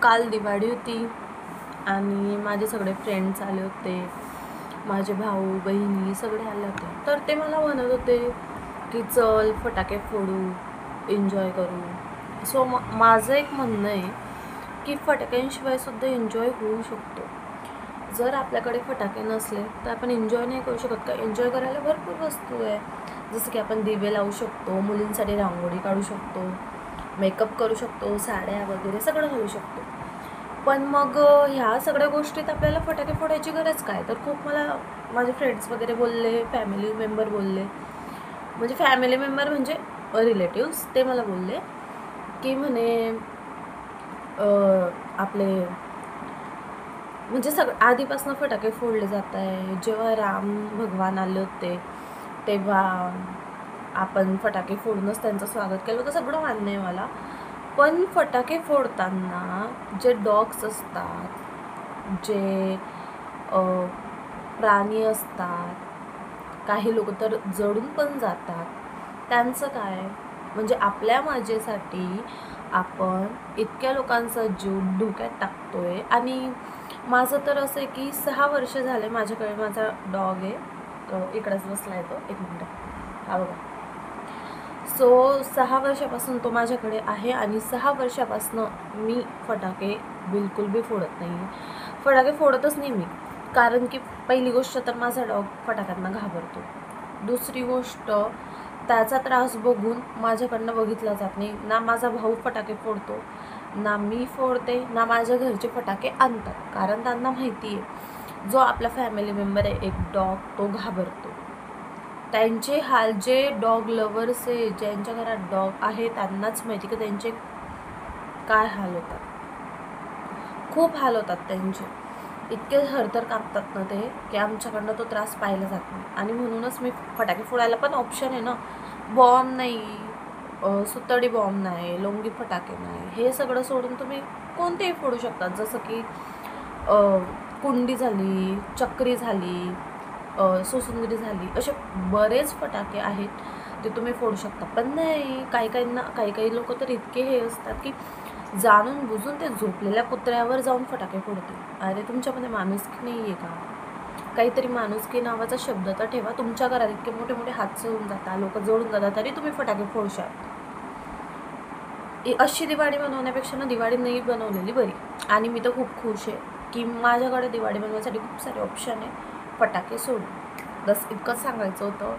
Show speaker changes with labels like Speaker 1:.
Speaker 1: काल दिवाळी होती आणि माझे सगळे फ्रेंड्स आले होते, माझे भाऊ बहिणी सगळे आले होते. तर ते मला म्हणत होते की चल फटाके फोडू, एन्जॉय करू. माझं एक म्हणणं आहे की फटाक्यांशिवाय सुद्धा एन्जॉय होऊ शकतो. जर आपल्याकडे फटाके नसले तर आपण एन्जॉय नाही करू शकत का? एन्जॉय करायला भरपूर वस्तू आहे, जसं की आपण दिवे लावू शकतो, मुलींसाठी रांगोळी काढू शकतो, मेकअप करू शकतो, साड्या वगैरे सगळं घालू शकतो. पण मग ह्या सगळ्या गोष्टीत आपल्याला फटाके फोडायची गरज काय? तर खूप मला माझे फ्रेंड्स वगैरे बोलले, फॅमिली मेंबर बोलले, म्हणजे फॅमिली मेंबर म्हणजे रिलेटिव्स, ते मला बोलले की म्हणे आपले म्हणजे आधीपासून फटाके फोडले जात आहे. जेव्हा राम भगवान आले होते तेव्हा आपण फटाके फोडूनच त्यांचं स्वागत केलं होतं, सगळं मान्य आहे मला. पण फटाके फोडताना जे डॉग्स असतात, जे प्राणी असतात, काही लोक तर जडून पण जातात, त्यांचं काय? म्हणजे आपल्या मजेसाठी आपण इतक्या लोकांचा जीव धोक्यात टाकतोय. आणि माझं तर असं आहे की 6 वर्ष झाले माझ्याकडे माझा डॉग आहे, इकडेच बसला आहे तो, एक मिनटं, हा बघा. 6 वर्षापासून तो माझ्याकडे आहे आणि 6 वर्षापासून मी फटाके बिलकुल बी फोडत नाही. फटाके फोडतच नाही मी, कारण की पहिली गोष्ट तर माझा डॉग फटाक्यांना घाबरतो. दुसरी गोष्ट, त्याचा त्रास बघून माझ्याकडनं बघितला जात नाही. ना माझा भाऊ फटाके फोडतो, ना मी फोडते, ना माझ्या घरचे फटाके आणतात, कारण त्यांना माहिती आहे जो आपला फॅमिली मेंबर आहे एक डॉग, तो घाबरतो. त्यांचे हाल, जे डॉग लवर्स आहे, ज्यांच्या घरात डॉग आहे त्यांनाच माहिती की त्यांचे काय हाल होतात. खूप हाल होतात त्यांचे, इतके हरतर कापतात ना ते की आमच्याकडनं तो त्रास पाहिला जात नाही. आणि म्हणूनच मी फटाके फोडायला पण ऑप्शन आहे ना, बॉम्ब नाही, सुतळी बॉम्ब नाही, लोंगी फटाके नाही, हे सगळं सोडून तुम्ही कोणतेही फोडू शकतात. जसं की कुंडी झाली, चक्री झाली, सोसुंदरी झाली, असे बरेच फटाके आहेत ते तुम्ही फोडू शकता. पण नाही, काही लोक तर इतके हे असतात की जाणून बुजून ते झोपलेल्या कुत्र्यावर जाऊन फटाके फोडतील. अरे तुमच्यामध्ये माणुसकी नाही आहे का? काहीतरी माणुसकी नावाचा शब्द तर ठेवा. तुमच्या घरात इतके मोठे मोठे हादसे होऊन जातात, लोक जळून जातात, तरी तुम्ही फटाके फोडशाल. अशी दिवाळी बनवण्यापेक्षा ना दिवाळी नाही बनवलेली बरी. आणि मी तर खूप खुश आहे की माझ्याकडे दिवाळी बनवण्यासाठी खूप सारे ऑप्शन आहे फटाके सोडून. बस इतकंच सांगायचं होतं.